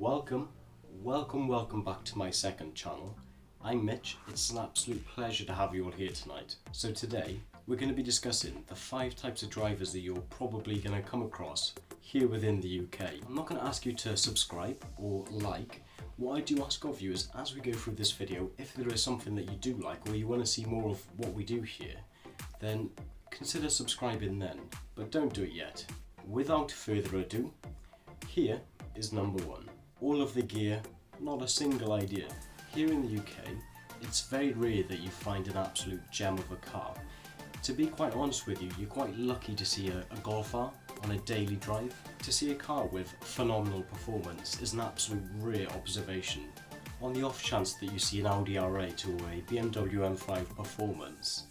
Welcome back to my second channel. I'm Mitch. It's an absolute pleasure to have you all here tonight. So today we're going to be discussing the 5 types of drivers that you're probably going to come across here within the UK. I'm not going to ask you to subscribe or like. What I do ask of you is, as we go through this video, if there is something that you do like or you want to see more of what we do here, then consider subscribing then, but don't do it yet. Without further ado, here is number 1. All of the gear, not a single idea. Here in the UK, it's very rare that you find an absolute gem of a car. To be quite honest with you, you're quite lucky to see a Golf R on a daily drive. To see a car with phenomenal performance is an absolute rare observation. On the off chance that you see an Audi R8 or a BMW M5 performance,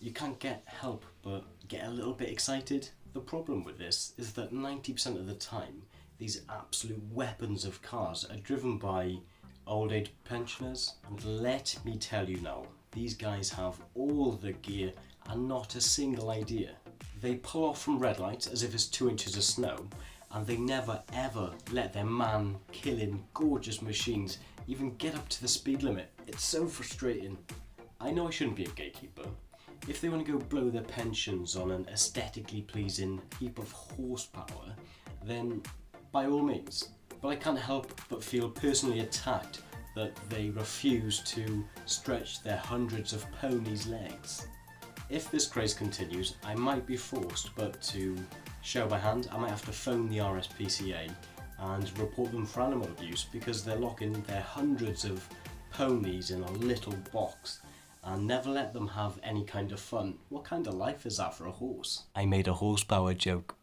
you can't help but get a little bit excited. The problem with this is that 90% of the time, these absolute weapons of cars are driven by old age pensioners, and let me tell you now, these guys have all the gear and not a single idea. They pull off from red lights as if it's 2 inches of snow, and they never ever let their man killing gorgeous machines even get up to the speed limit. It's so frustrating. I know I shouldn't be a gatekeeper. If they want to go blow their pensions on an aesthetically pleasing heap of horsepower, then by all means, but I can't help but feel personally attacked that they refuse to stretch their hundreds of ponies' legs. If this craze continues, I might be forced, but to show my hand, I might have to phone the RSPCA and report them for animal abuse because they're locking their hundreds of ponies in a little box and never let them have any kind of fun. What kind of life is that for a horse? I made a horsepower joke.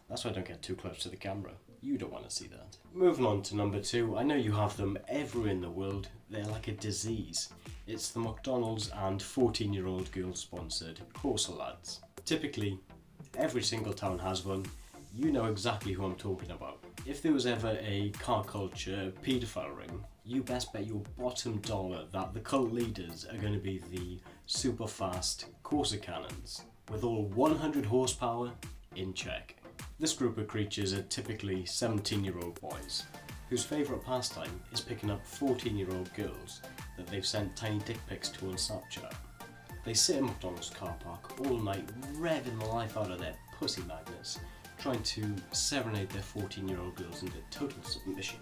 That's why I don't get too close to the camera. You don't want to see that. Moving on to number 2, I know you have them everywhere in the world. They're like a disease. It's the McDonald's and 14-year-old girl sponsored Corsa lads. Typically, every single town has one. You know exactly who I'm talking about. If there was ever a car culture paedophile ring, you best bet your bottom dollar that the cult leaders are going to be the super fast Corsa cannons with all 100 horsepower in check. This group of creatures are typically 17-year-old boys whose favourite pastime is picking up 14-year-old girls that they've sent tiny dick pics to on Snapchat. They sit in McDonald's car park all night revving the life out of their pussy magnets, trying to serenade their 14-year-old girls into total submission.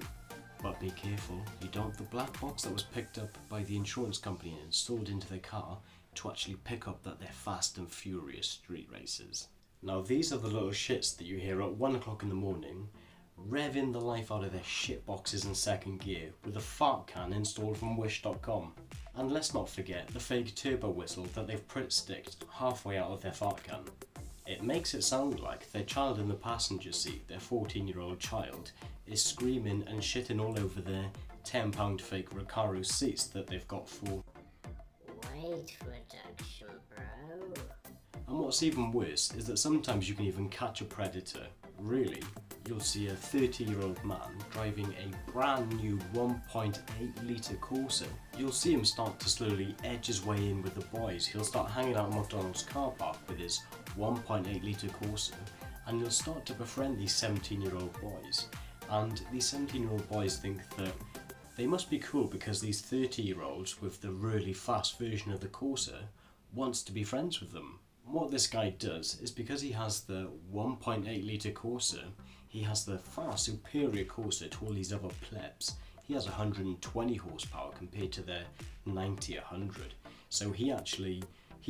But be careful, you don't want the black box that was picked up by the insurance company and installed into their car to actually pick up that they're fast and furious street racers. Now these are the little shits that you hear at 1 o'clock in the morning, revving the life out of their shit boxes in second gear with a fart can installed from wish.com. And let's not forget the fake turbo whistle that they've sticked halfway out of their fart can. It makes it sound like their child in the passenger seat, their 14-year-old child, is screaming and shitting all over their £10 fake Recaro seats that they've got for weight reduction, bro. And what's even worse is that sometimes you can even catch a predator. Really, you'll see a 30-year-old man driving a brand new 1.8 litre Corsa. You'll see him start to slowly edge his way in with the boys. He'll start hanging out in McDonald's car park with his 1.8 litre Corsa, and you'll start to befriend these 17-year-old boys. And these 17-year-old boys think that they must be cool because these 30-year-olds with the really fast version of the Corsa wants to be friends with them. What this guy does is, because he has the 1.8 litre Corsa, he has the far superior Corsa to all these other plebs. He has 120 horsepower compared to their 90, 100. So he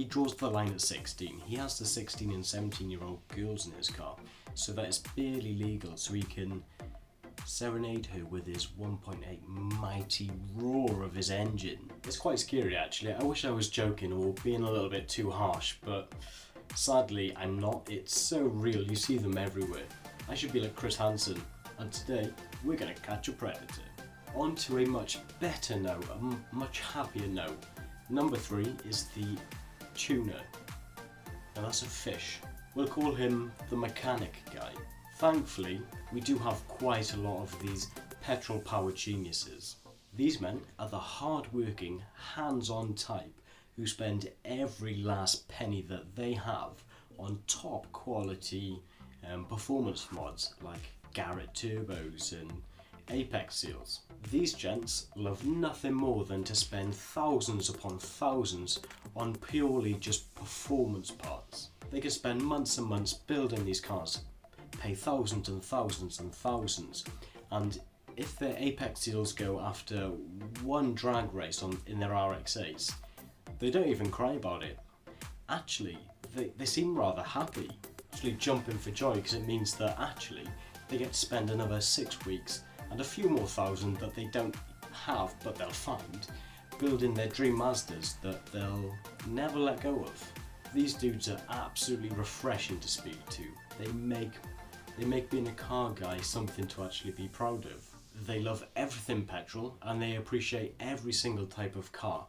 draws the line at 16. He has the 16 and 17-year-old girls in his car, so that it's barely legal, so he can serenade her with his 1.8 mighty roar of his engine. It's quite scary actually. I wish I was joking or being a little bit too harsh, but sadly I'm not. It's so real, you see them everywhere. I should be like Chris Hansen, and today we're gonna catch a predator. On to a much better note, a much happier note. Number 3 is the tuna. Now that's a fish. We'll call him the mechanic guy. Thankfully, we do have quite a lot of these petrol-powered geniuses. These men are the hard-working, hands-on type who spend every last penny that they have on top quality performance mods like Garrett turbos and Apex Seals. These gents love nothing more than to spend thousands upon thousands on purely just performance parts. They can spend months and months building these cars, pay thousands and thousands and thousands, and if their Apex Seals go after one drag race in their RX-8s, they don't even cry about it. Actually, they seem rather happy, actually jumping for joy, because it means that actually they get to spend another 6 weeks and a few more thousand that they don't have but they'll find, building their dream Mazdas that they'll never let go of. These dudes are absolutely refreshing to speak to. They make being a car guy something to actually be proud of. They love everything petrol and they appreciate every single type of car,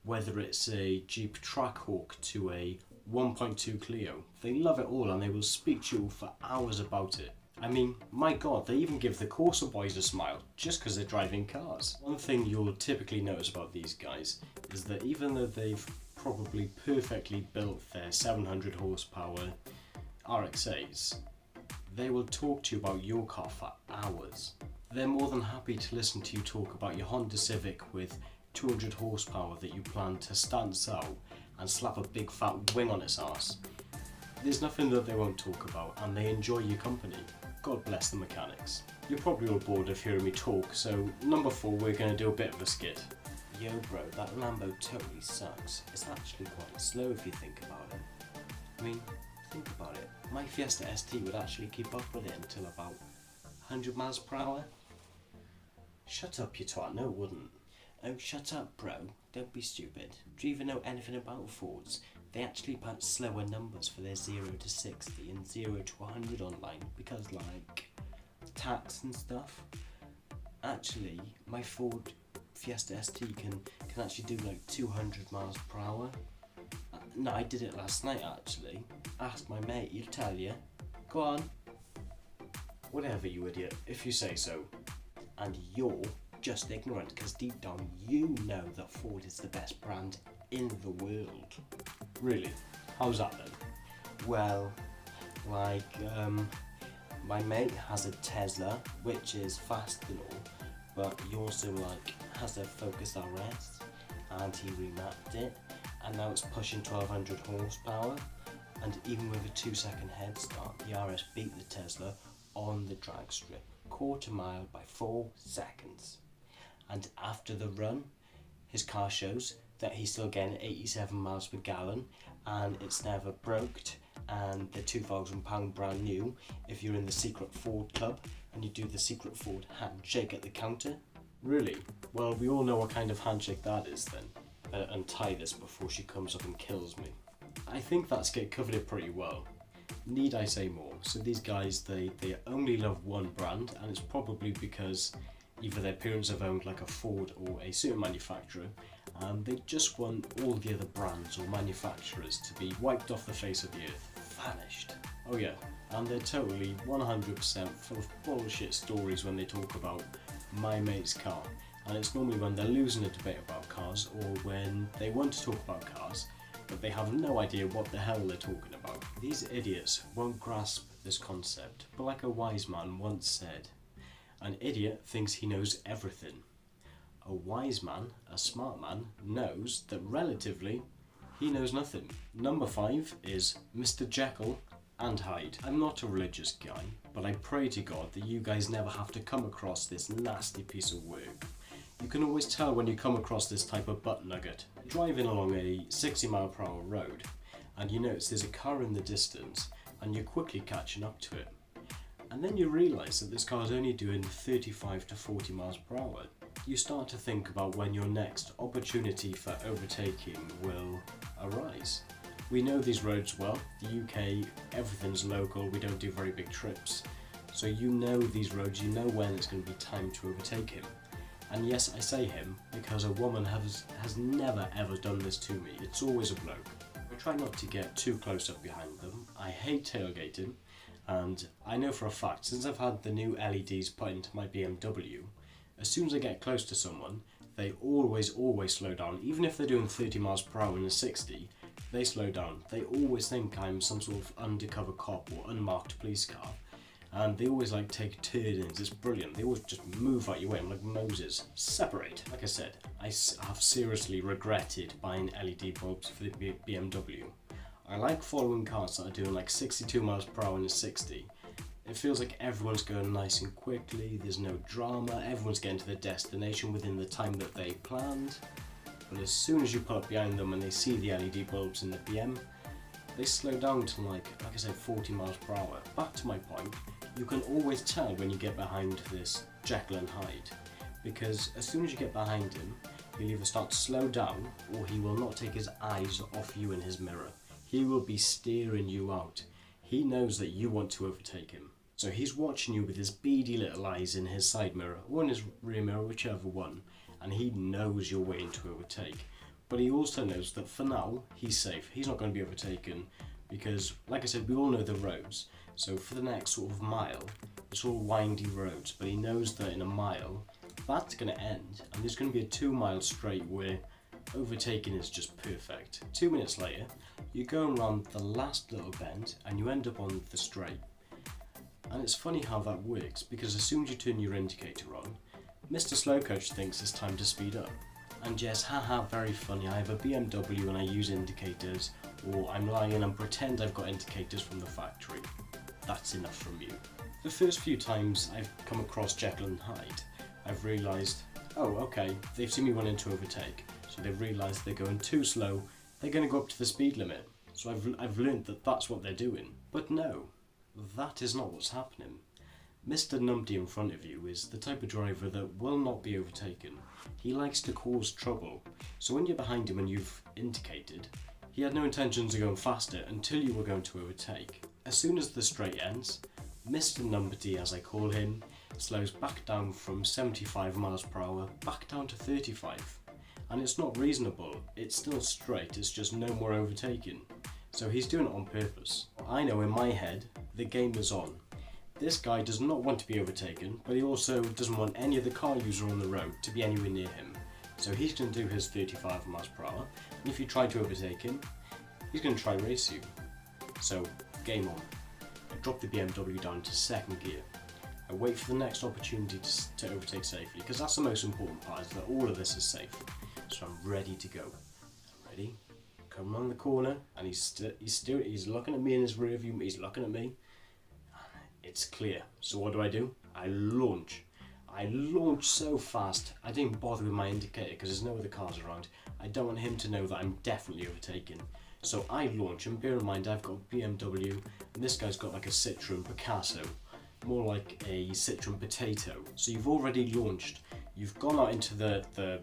whether it's a Jeep Trackhawk to a 1.2 Clio. They love it all and they will speak to you for hours about it. I mean, my god, they even give the Corsa boys a smile just because they're driving cars. One thing you'll typically notice about these guys is that even though they've probably perfectly built their 700 horsepower RX-8s, they will talk to you about your car for hours. They're more than happy to listen to you talk about your Honda Civic with 200 horsepower that you plan to stand still and slap a big fat wing on its arse. There's nothing that they won't talk about and they enjoy your company. God bless the mechanics. You're probably all bored of hearing me talk, so number 4, we're going to do a bit of a skit. Yo bro, that Lambo totally sucks. It's actually quite slow if you think about it. I mean, think about it. My Fiesta ST would actually keep up with it until about 100 miles per hour. Shut up, you twat, no it wouldn't. Oh shut up bro, don't be stupid. Do you even know anything about Fords? They actually put slower numbers for their 0 to 60 and 0 to 100 online because like tax and stuff. Actually, my Ford Fiesta ST can actually do like 200 miles per hour. No, I did it last night actually. Ask my mate, he'll tell you. Go on. Whatever you idiot, if you say so. And you're just ignorant because deep down you know that Ford is the best brand in the world. Really? How's that then? Well, like, my mate has a Tesla, which is fast and all, but he also like has a Focus RS, and he remapped it, and now it's pushing 1200 horsepower, and even with a 2-second head start, the RS beat the Tesla on the drag strip, quarter mile by 4 seconds. And after the run, his car shows that he's still getting 87 miles per gallon and it's never broked, and they're £2,000 brand new if you're in the Secret Ford Club and you do the Secret Ford handshake at the counter. Really? Well, we all know what kind of handshake that is then. Better untie this before she comes up and kills me. I think that skit covered it pretty well. Need I say more? So these guys, they only love one brand, and it's probably because either their parents have owned like a Ford or a certain manufacturer, and they just want all the other brands or manufacturers to be wiped off the face of the earth, vanished. Oh yeah, and they're totally 100% full of bullshit stories when they talk about my mate's car, and it's normally when they're losing a debate about cars or when they want to talk about cars but they have no idea what the hell they're talking about. These idiots won't grasp this concept, but like a wise man once said, an idiot thinks he knows everything. A wise man, a smart man, knows that relatively he knows nothing. Number 5 is Mr. Jekyll and Hyde. I'm not a religious guy, but I pray to God that you guys never have to come across this nasty piece of work. You can always tell when you come across this type of butt nugget. Driving along a 60 mile per hour road and you notice there's a car in the distance and you're quickly catching up to it. And then you realise that this car is only doing 35 to 40 miles per hour. You start to think about when your next opportunity for overtaking will arise. We know these roads well. The UK, everything's local, we don't do very big trips. So you know these roads, you know when it's going to be time to overtake him. And yes, I say him because a woman has never ever done this to me. It's always a bloke. I try not to get too close up behind them. I hate tailgating, and I know for a fact, since I've had the new LEDs put into my BMW, as soon as I get close to someone, they always slow down. Even if they're doing 30 miles per hour in a 60, they slow down. They always think I'm some sort of undercover cop or unmarked police car. and they always like take turn-ins. It's brilliant. They always just move out your way. I'm like, Moses, separate. Like I said, I have seriously regretted buying LED bulbs for the BMW. I like following cars that are doing like 62 miles per hour and 60. It feels like everyone's going nice and quickly, there's no drama, everyone's getting to their destination within the time that they planned. But as soon as you pull up behind them and they see the LED bulbs in the BM, they slow down to like I said, 40 miles per hour. Back to my point, you can always tell when you get behind this Jekyll and Hyde, because as soon as you get behind him, he'll either start to slow down or he will not take his eyes off you in his mirror. He will be steering you out. He knows that you want to overtake him. So he's watching you with his beady little eyes in his side mirror, or in his rear mirror, whichever one, and he knows you're waiting to overtake. But he also knows that for now, he's safe. He's not going to be overtaken because, like I said, we all know the roads. So for the next sort of mile, it's all windy roads, but he knows that in a mile, that's going to end, and there's going to be a 2 mile straight where overtaking is just perfect. 2 minutes later, you're going around the last little bend and you end up on the straight. And it's funny how that works, because as soon as you turn your indicator on, Mr. Slowcoach thinks it's time to speed up. And yes, haha, very funny, I have a BMW and I use indicators, or I'm lying and pretend I've got indicators from the factory. That's enough from you. The first few times I've come across Jekyll and Hyde, I've realised, oh okay, they've seen me wanting to overtake, so they've realised they're going too slow, they're going to go up to the speed limit. So I've learned that that's what they're doing. But no. That is not what's happening. Mr. Numpty in front of you is the type of driver that will not be overtaken. He likes to cause trouble. So when you're behind him and you've indicated, he had no intentions of going faster until you were going to overtake. As soon as the straight ends, Mr. Numpty, as I call him, slows back down from 75 miles per hour back down to 35. And it's not reasonable, it's still straight, it's just no more overtaking. So he's doing it on purpose. I know in my head, the game is on. This guy does not want to be overtaken, but he also doesn't want any other car user on the road to be anywhere near him. So he's going to do his 35 miles per hour, and if you try to overtake him, he's going to try race you. So, game on. I drop the BMW down to second gear. I wait for the next opportunity to overtake safely, because that's the most important part, is that all of this is safe. So I'm ready to go. Ready? Come around the corner, and he's looking at me in his rear view. He's looking at me. It's clear. So what do? I launch. I launch so fast. I didn't bother with my indicator because there's no other cars around. I don't want him to know that I'm definitely overtaken. So I launch, and bear in mind I've got a BMW, and this guy's got like a Citroen Picasso, more like a Citroen Potato. So you've already launched. You've gone out into the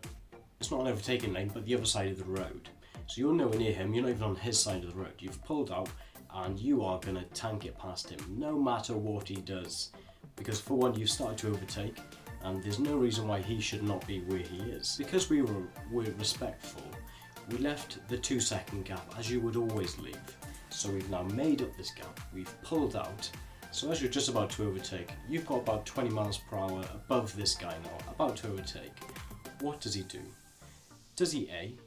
it's not an overtaking lane, but the other side of the road. So you're nowhere near him, you're not even on his side of the road. You've pulled out and you are going to tank it past him, no matter what he does. Because for one, you've started to overtake, and there's no reason why he should not be where he is. Because we were respectful, we left the 2 second gap as you would always leave. So we've now made up this gap, we've pulled out. So as you're just about to overtake, you've got about 20 miles per hour above this guy now, about to overtake. What does he do? Does he A?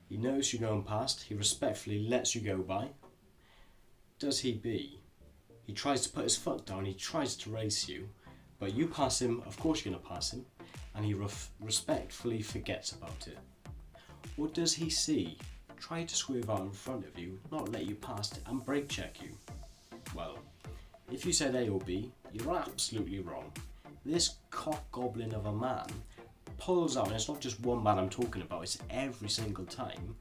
He knows you're going past, he respectfully lets you go by. Does he B? He tries to put his foot down, he tries to race you, but you pass him, of course you're going to pass him, and he respectfully forgets about it. Or does he C? Try to swerve out in front of you, not let you past and brake check you? Well, if you said A or B, you're absolutely wrong. This cock goblin of a man pulls out, and it's not just one man I'm talking about, it's every single time,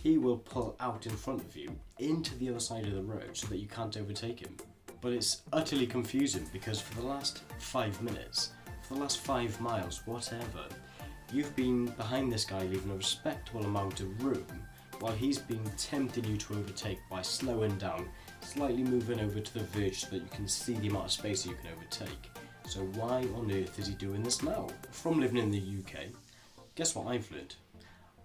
he will pull out in front of you into the other side of the road so that you can't overtake him. But it's utterly confusing because for the last 5 minutes, for the last 5 miles, whatever, you've been behind this guy leaving a respectable amount of room while he's been tempting you to overtake by slowing down, slightly moving over to the verge so that you can see the amount of space you can overtake. So why on earth is he doing this now? From living in the UK, guess what I've learned?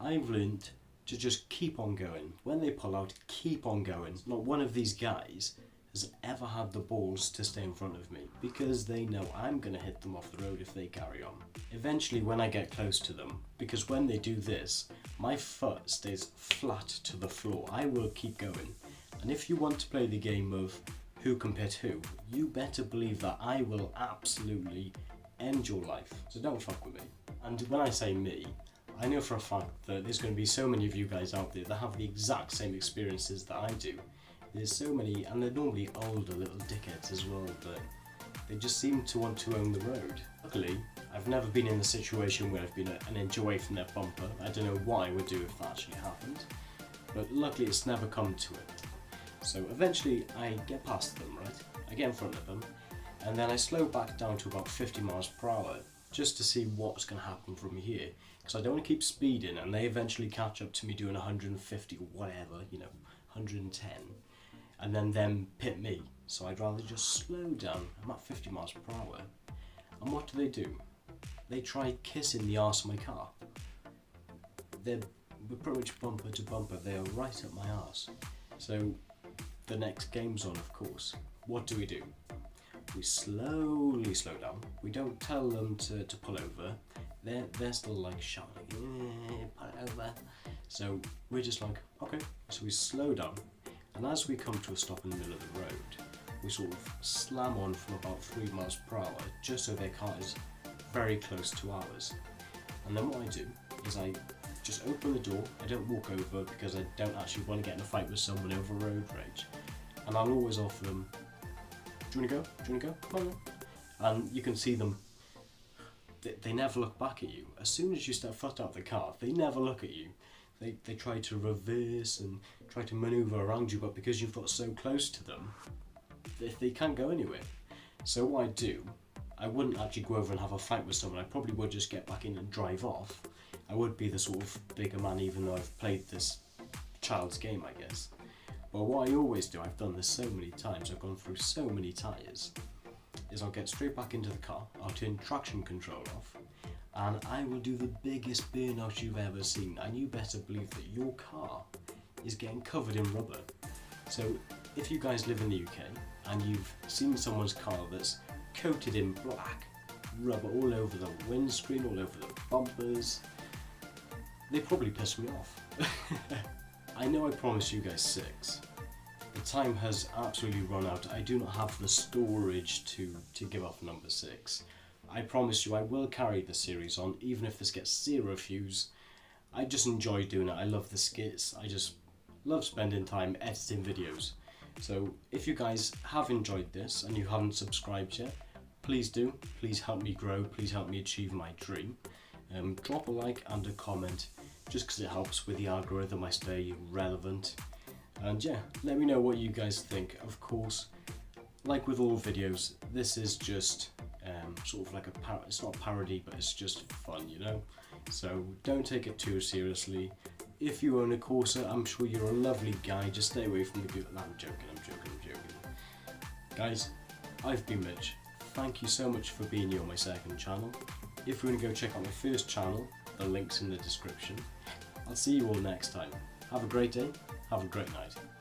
I've learned to just keep on going. When they pull out, keep on going. Not one of these guys has ever had the balls to stay in front of me because they know I'm going to hit them off the road if they carry on. Eventually when I get close to them, because when they do this, my foot stays flat to the floor. I will keep going. And if you want to play the game of who can pit who, you better believe that I will absolutely end your life. So don't fuck with me. And when I say me, I know for a fact that there's going to be so many of you guys out there that have the exact same experiences that I do. There's so many, and they're normally older little dickheads as well, but they just seem to want to own the road. Luckily, I've never been in the situation where I've been an inch away from their bumper. I don't know what I would do if that actually happened, but luckily it's never come to it. So eventually I get past them, right? I get in front of them, and then I slow back down to about 50 miles per hour just to see what's going to happen from here, because I don't want to keep speeding and they eventually catch up to me doing 150 or whatever, 110, and then them pit me. So I'd rather just slow down. I'm at 50 miles per hour. And what do? They try kissing the arse of my car. We're pretty much bumper to bumper. They are right up my arse. So the next game's on, of course. What do? We slowly slow down. We don't tell them to pull over. They're still like shouting, pull over. So we're just like, okay. So we slow down. And as we come to a stop in the middle of the road, we sort of slam on from about 3 miles per hour, just so their car is very close to ours. And then what I do is I just open the door. I don't walk over because I don't actually want to get in a fight with someone over road rage. And I'll always offer them, do you want to go? Do you want to go? Come on then. And you can see them, they never look back at you. As soon as you step foot out of the car, they never look at you. They try to reverse and try to manoeuvre around you, but because you've got so close to them, they can't go anywhere. So what I do, I wouldn't actually go over and have a fight with someone. I probably would just get back in and drive off. I would be the sort of bigger man, even though I've played this child's game, I guess. But what I always do, I've done this so many times, I've gone through so many tyres, is I'll get straight back into the car, I'll turn traction control off, and I will do the biggest burnout you've ever seen. And you better believe that your car is getting covered in rubber. So if you guys live in the UK and you've seen someone's car that's coated in black, rubber all over the windscreen, all over the bumpers, they probably piss me off. I know I promised you guys 6. The time has absolutely run out. I do not have the storage to give off number 6. I promise you I will carry the series on, even if this gets 0 views. I just enjoy doing it. I love the skits. I just love spending time editing videos. So if you guys have enjoyed this and you haven't subscribed yet, please do. Please help me grow. Please help me achieve my dream. Drop a like and a comment, just because it helps with the algorithm. I stay relevant. And yeah, let me know what you guys think. Of course, like with all videos, this is just sort of like it's not a parody, but it's just fun, So don't take it too seriously. If you own a Corsa, I'm sure you're a lovely guy. Just stay away from the people. I'm joking. Guys, I've been Mitch. Thank you so much for being here on my second channel. If you want to go check out my first channel, the link's in the description. I'll see you all next time. Have a great day. Have a great night.